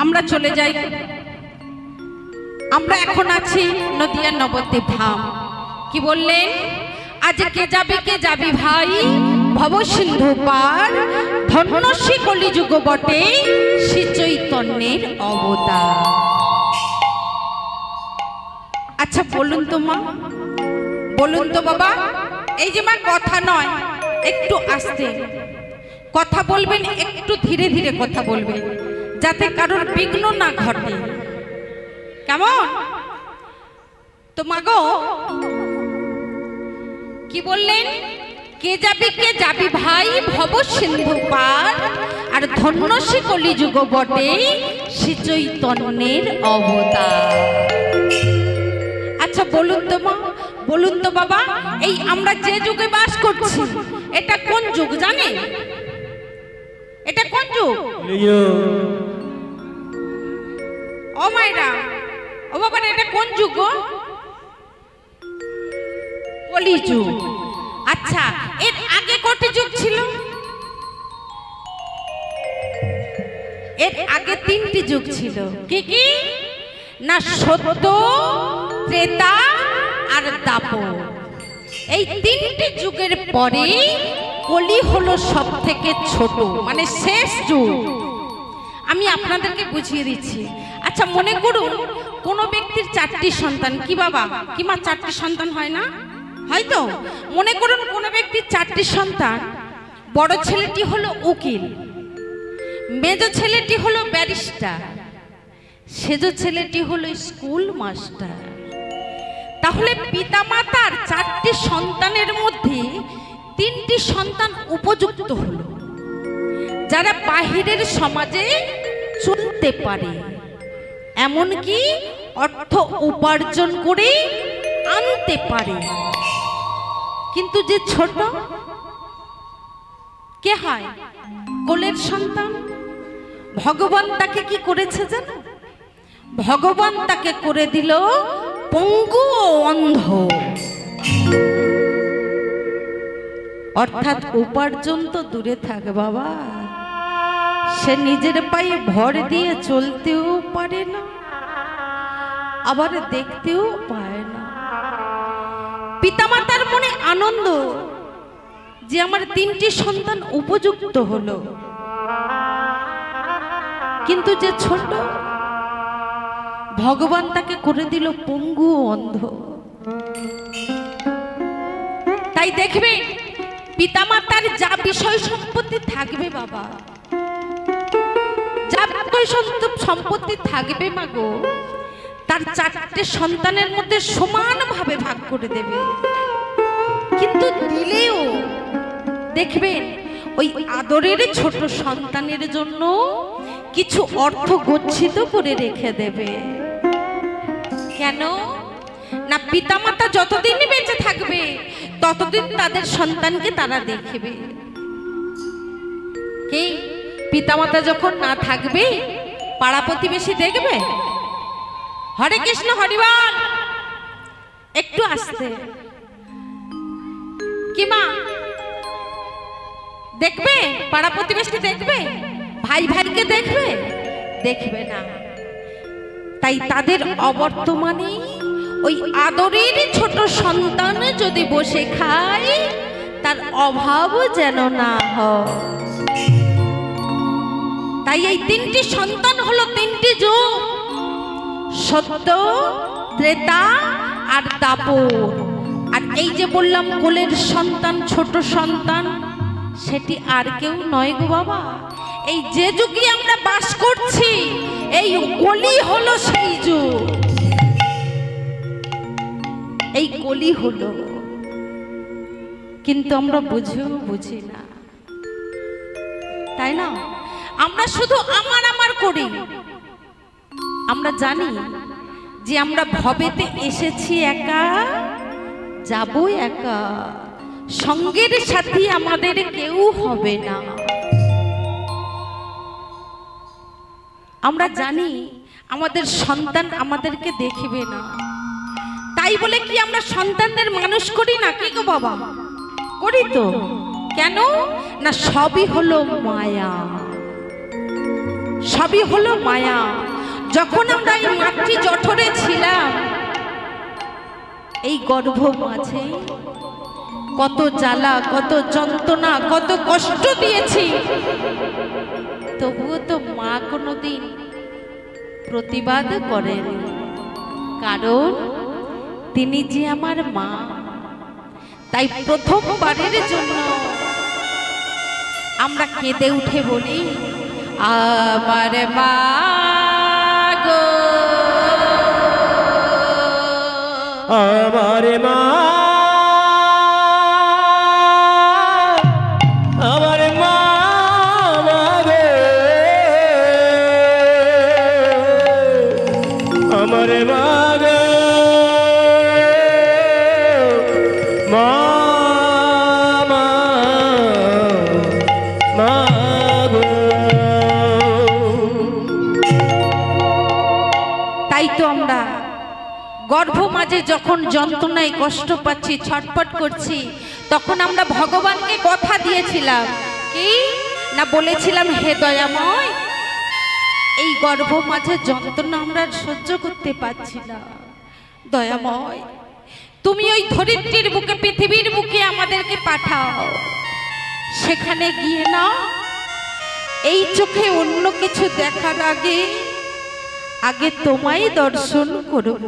আমরা চলে যাই। আমরা এখন আছি নদিয়া নবদ্বীপ ধাম। কি বললেন? আজ কে যাবি ভাই ভব সিন্ধু পার, ধন্যশ্রী কলিযুগ বটে শ্রী চৈতন্যের অবতার। আচ্ছা বলুন তো মা, বলুন তো বাবা, এই যে মা কথা নয়, একটু আস্তে কথা বলবেন, একটু ধীরে ধীরে কথা বলবেন, যাতে কারোর বিঘ্ন না ঘটে। কেমন? তো মাগো কি বললেন? কে যাবি ভাই ভব সিন্ধু পার, আর ধন্যশ্রী কলিযুগ বটে শ্রী চৈতন্যের অবতার। আচ্ছা বলুন তো মা, বলুন তো বাবা, এই আমরা যে যুগে বাস করছি এটা কোন যুগ জানেন? এটা কোন যুগ? ও মায়েরা, ও বাবা, এটা কোন যুগ? কলিযুগ। আচ্ছা, এর আগে কত যুগ ছিল? এর আগে তিনটি যুগ ছিল। কি কি? না সত্য, ত্রেতা আর দাপর। এই তিনটি যুগের পরে কলি হলো সব থেকে ছোট, মানে শেষ যুগ। আমি আপনাদেরকে বুঝিয়ে দিচ্ছি। আচ্ছা মনে করুন কোন ব্যক্তির চারটি সন্তান। কি বাবা, কি মা, চারটি সন্তান হয় না? হয়তো মনে করুন কোন ব্যক্তির চারটি সন্তান। বড় ছেলেটি হলো উকিল, মেজ ছেলেটি হলো ব্যারিস্টার, সেজ ছেলেটি হলো স্কুল মাস্টার। তাহলে পিতামাতার চারটি সন্তানের মধ্যে তিনটি সন্তান উপযুক্ত হলো, যারা বাহিরের সমাজে চলতে পারে, এমনকি অর্থ উপার্জন করে আনতে পারে। কিন্তু যে ছোট, কে হয়? কোলের সন্তান। ভগবান তাকে কি করেছে জানো? ভগবান তাকে করে দিল পঙ্গু ও অন্ধ। অর্থাৎ উপার্জন তো দূরে থাক বাবা, সে নিজের পায়ে ভর দিয়ে চলতেও পারে না, আবার দেখতেও পায় না। পিতামাতার মনে আনন্দ যে আমার তিনটি সন্তান উপযুক্ত হলো, কিন্তু যে ছোট, ভগবান তাকে করে দিল পঙ্গু অন্ধ। তাই দেখবে পিতামাতার যা বিষয় সম্পত্তি থাকবে বাবা, যা বিষয় সম্পত্তি থাকবে মাগো, তার চারটে সন্তানের মধ্যে সমানভাবে ভাগ করে দেবে। কিন্তু দিলেও দেখবেন ওই আদরের ছোট সন্তানের জন্য কিছু অর্থ গচ্ছিত করে রেখে দেবে। কেন না? পিতামাতা যতদিন বেঁচে থাকবে ততদিন তাদের সন্তানকে তারা দেখবে। কি পিতামাতা যখন না থাকবে পাড়া প্রতিবেশী দেখবে? হরে কৃষ্ণ হরিবল, একটু আসতে। কি মা, দেখবে? পাড়া প্রতিবেশী দেখবে? ভাই ভাইকে দেখবে? দেখবে না। তাই তাদের অবর্তমানে ওই আদরের ছোট সন্তান যদি বসে খায়, তার অভাব যেন না হয়। তাই এই তিনটি সন্তান হলো তিনটি যুগ, সত্য, ত্রেতা আর দাপর। আর এই যে বললাম কোলের সন্তান, ছোট সন্তান, সেটি আর কেউ নয় গো বাবা, এই যে যুগে আমরা বাস করছি এই কলি হলো সেই যুগ। এই কলি হলো, কিন্তু আমরা বুঝি না, তাই না? আমরা শুধু আমার আমার করি। আমরা জানি যে আমরা ভবেতে এসেছি একা, যাবো একা, সঙ্গের সাথী আমাদের কেউ হবে না। আমরা জানি আমাদের সন্তান আমাদেরকে দেখবে না, তাই বলে কি আমরা সন্তানদের মানুষ করি না? কি গো বাবা, করি তো। কেন না? সবই হলো মায়া, সবই হলো মায়া। যখন আমরা এই মাতৃ জঠরে ছিলাম, এই গর্ভ মাঝে কত জ্বালা, কত যন্ত্রণা, কত কষ্ট দিয়েছি, তবুও তো মা কোনোদিন প্রতিবাদ করেন, কারণ তিনি যে আমার মা। তাই প্রথমবারের জন্য আমরা কেঁদে উঠে বলি, আমার মা গো, আমার মা, আমার মা গো, আমার মা গো, মা গো। তাই তো আমরা গর্ভ মাঝে যখন যন্ত্রণায় কষ্ট পাচ্ছি, ছটফট করছি, তখন আমরা ভগবানকে কথা দিয়েছিলাম কি না, বলেছিলাম হে দয়াময়, এই গর্ভ মাঝে যন্ত্রণা আমরা সহ্য করতে পারছি না, দয়াময় তুমি ওই ধরিত্রীর বুকে, পৃথিবীর বুকে আমাদেরকে পাঠাও, সেখানে গিয়ে না এই চোখে অন্য কিছু দেখার আগে আগে তোমায় দর্শন করব,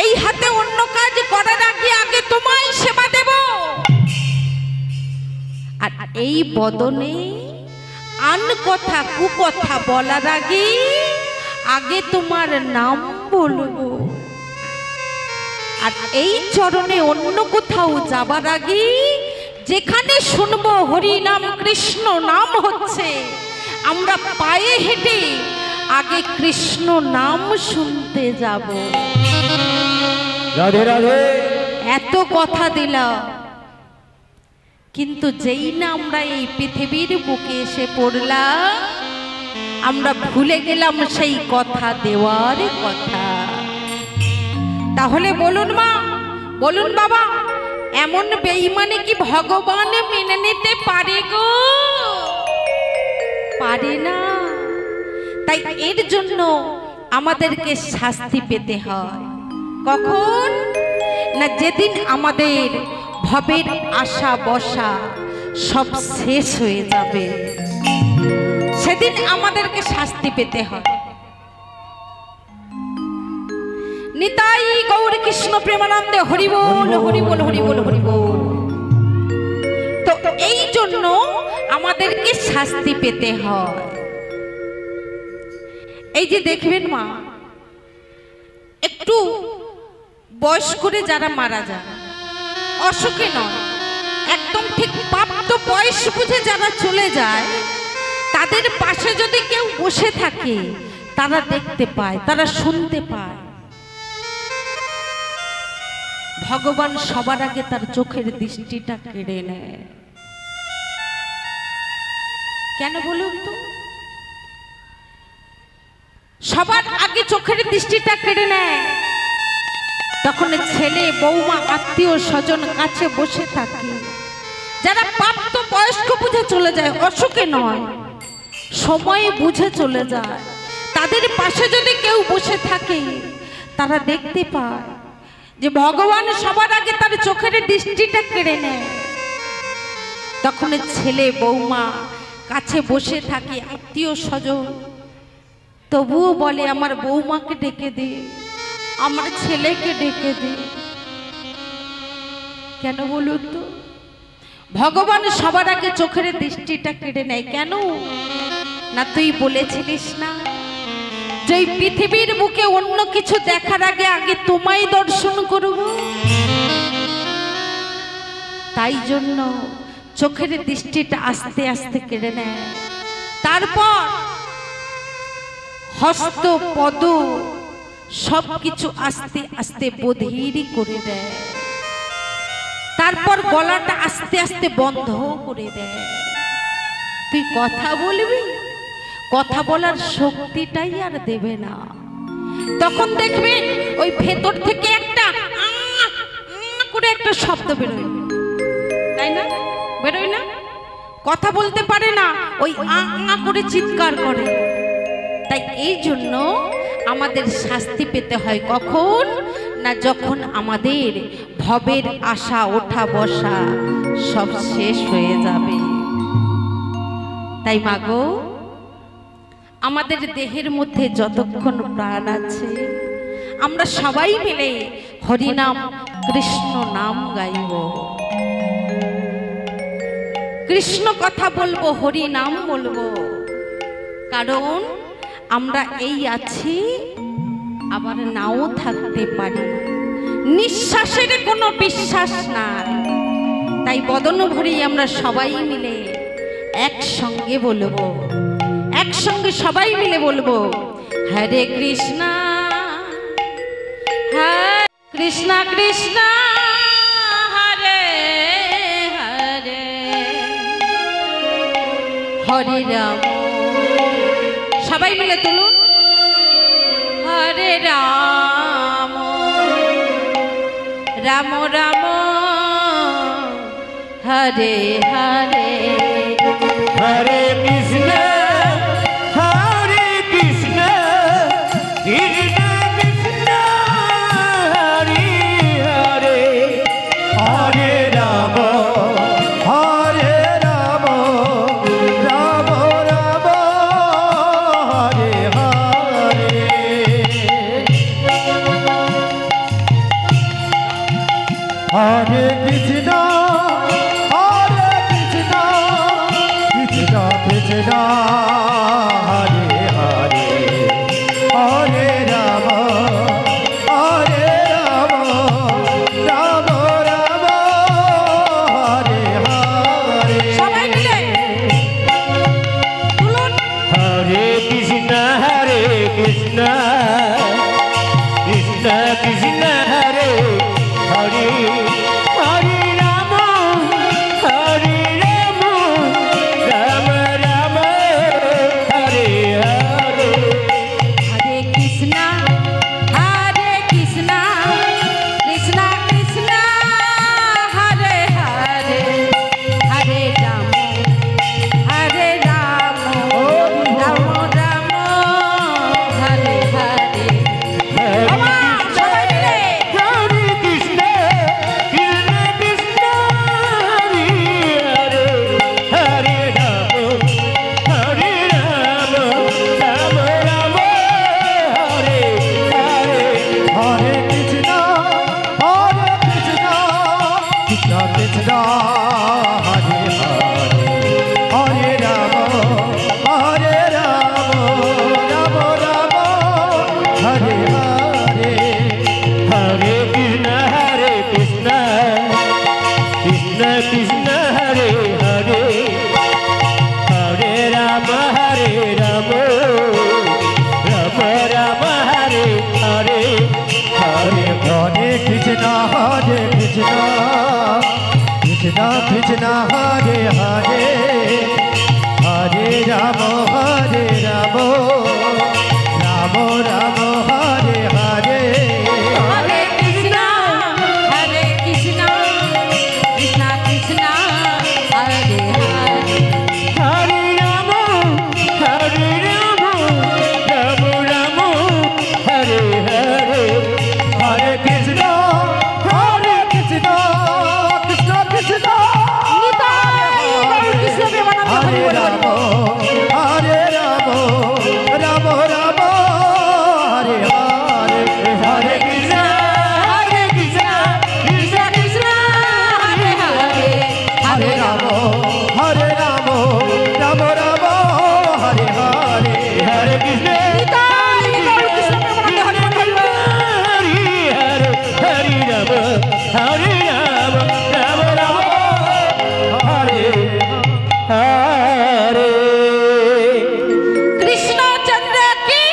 এই হাতে অন্য কাজ করার আগে আগে তোমায় সেবা দেব, আর এই বদনে আন কথা কুকথা বলার আগে আগে তোমার নাম বলবো, আর এই চরণে অন্য কোথাও যাবার আগে যেখানে শুনবো হরি নাম কৃষ্ণ নাম হচ্ছে, আমরা পায়ে হেঁটে আগে কৃষ্ণ নাম শুনতে যাব। রাধে রাধে। এত কথা দিলাম, কিন্তু যেই না আমরা এই পৃথিবীর বুকে এসে পড়লাম, আমরা ভুলে গেলাম সেই কথা দেওয়ার কথা। তাহলে বলুন মা, বলুন বাবা, এমন বেঈমানি কি ভগবান মেনে নিতে পারে গো? পারে না। তাই এর জন্য আমাদেরকে শাস্তি পেতে হয়। কখন না, যেদিন আমাদের ভবের আশা বসা সব শেষ হয়ে যাবে, সেদিন আমাদেরকে শাস্তি পেতে হয়। নিতাই গৌর কৃষ্ণ প্রেমানন্দে হরি বল, হরি বল, হরি বল, হরি বল। তো এই জন্য আমাদেরকে শাস্তি পেতে হয়। এই যে দেখবেন মা, একটু বয়স করে যারা মারা যায়, অসুখে নয়, একদম ঠিক প্রাপ্ত বয়স বুঝে যারা চলে যায়, তাদের পাশে যদি কেউ বসে থাকে, তারা দেখতে পায়, তারা শুনতে পায়। ভগবান সবার আগে তার চোখের দৃষ্টিটা কেড়ে নেয়। কেন বলুন তো? সবার আগে চোখের দৃষ্টিটা কেড়ে নেয়। তখন ছেলে বৌমা আত্মীয় স্বজন কাছে বসে থাকে, যারা প্রাপ্ত বয়স্ক বুঝে চলে যায়, অসুখে নয়, সময়ে বুঝে চলে যায়, তাদের পাশে যদি কেউ বসে থাকে, তারা দেখতে পায় যে ভগবান সবার আগে তার চোখের দৃষ্টিটা কেড়ে নেয়। তখন ছেলে বৌমা কাছে বসে থাকে, আত্মীয় স্বজন, তবুও বলে আমার বৌমাকে ডেকে দে, আমার ছেলেকে ডেকে দে। কেন বলুন তো? ভগবান সবার আগে চোখের দৃষ্টিটা কেড়ে নেয়। কেন না, তুই বলেছিলিস না যে পৃথিবীর বুকে অন্য কিছু দেখার আগে আগে তোমায় দর্শন করব। তাই জন্য চোখের দৃষ্টিটা আস্তে আস্তে কেড়ে নেয়। তারপর হস্ত পদ সবকিছু আস্তে আস্তে বধির করে দেয়। তারপর গলাটা আস্তে আস্তে বন্ধ করে দেয়। তুই কথা বলবি, কথা বলার শক্তিটাই আর দেবে না। তখন দেখবেন ওই ভেতর থেকে একটা করে একটা শব্দ বেরোয়, তাই না? বেরোয় না? কথা বলতে পারে না, ওই আ আ করে চিৎকার করে। তাই এই জন্য আমাদের শাস্তি পেতে হয় কখন না, যখন আমাদের ভবের আশা ওঠা বসা সব শেষ হয়ে যাবে। তাই মাগো, আমাদের দেহের মধ্যে যতক্ষণ প্রাণ আছে আমরা সবাই মিলে হরিনাম কৃষ্ণ নাম গাইব, কৃষ্ণ কথা বলবো, হরি নাম বলবো। কারণ আমরা এই আছি, আবার নাও থাকতে পারি, নিঃশ্বাসের কোনো বিশ্বাস নাই। তাই বদন ভরি আমরা সবাই মিলে একসঙ্গে বলবো, একসঙ্গে সবাই মিলে বলবো, হরে কৃষ্ণ হরে কৃষ্ণ কৃষ্ণ হরে হরে হরে রাম। সবাই মিলে তুলুন, হরে রাম রাম রাম হরে হরে হরে কৃষ্ণ হরে কৃষ্ণ কৃষ্ণ কৃষ্ণ হরে হরে হরে রাম হরে রাম রাম রাম হরে হরে হরে কৃষ্ণ কৃষ্ণ হরে হরে হরে রাম রাম রাম হরে হরে। সবাই মিলে তুলুন, হরে কৃষ্ণ কৃষ্ণ কৃষ্ণ হরে হরে হরে রাম হরে রাম রাম রাম হরে হরে। হরে কৃষ্ণ কৃষ্ণ কৃষ্ণ হরে হরে হরে রাম রাম রাম হরে হরে। সবাই মিলে হরে কৃষ্ণ কৃষ্ণ হরে হরে হরে রাম রাম রাম হরে হরে। হরে কৃষ্ণ কৃষ্ণ কৃষ্ণ হরে হরে হরে রাম রাম রাম হরে হরে। হরে কৃষ্ণ কৃষ্ণ কৃষ্ণ হরে হরে হরে রাম রাম রাম হরে হরে হরে। হরে কৃষ্ণ কৃষ্ণ কৃষ্ণ হরে হরে হরে রাম রাম রাম হরে হরে। হরে কৃষ্ণ কৃষ্ণ কৃষ্ণ হরে হরে হরে রাম রাম রাম হরে হরে। হরে কৃষ্ণ কৃষ্ণ কৃষ্ণ নিতাই গৌর কৃষ্ণ প্রেমানন্দ হরি হরে বল রাম রাম রাম হরে হরে। হরে কৃষ্ণ কৃষ্ণ কৃষ্ণ হরে হরে হরে রাম রাম রাম হরে হরে। হরে কৃষ্ণ নিতাই গৌর কৃষ্ণ প্রেমানন্দ হরি বল হরে হরে রাম রাম রাম হরে হরে। কৃষ্ণচন্দ্র কি,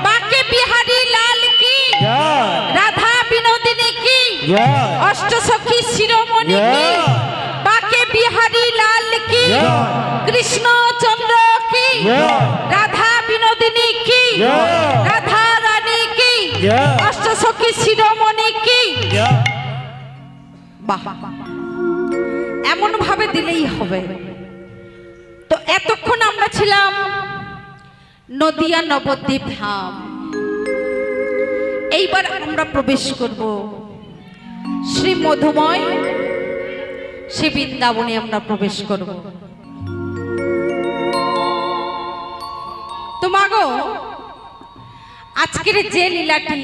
বাঁকে বিহারী লাল কি, রাধা বিনোদিনী কি, অষ্টসখী শিরোমণি কি, বাঁকে বিহারী লাল কি, কৃষ্ণচন্দ্র কি, রাধা বিনোদিনী কি, রাধা রানী কি, অষ্টসখী শিরোমণি কি। বাহ, এমন ভাবে দিলেই হবে। তো এতক্ষণ আমরা ছিলাম নদিয়া নবদ্বীপ ধাম, এইবার আমরা প্রবেশ করব শ্রী মধুময় শ্রী বৃন্দাবনে আমরা প্রবেশ করব। তো মাগো, আজকের যে লীলাটি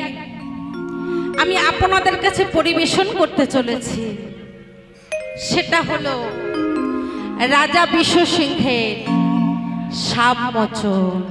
আমি আপনাদের কাছে পরিবেশন করতে চলেছি সেটা হলো রাজা বিশ্বসিংহের সাপ মোচন।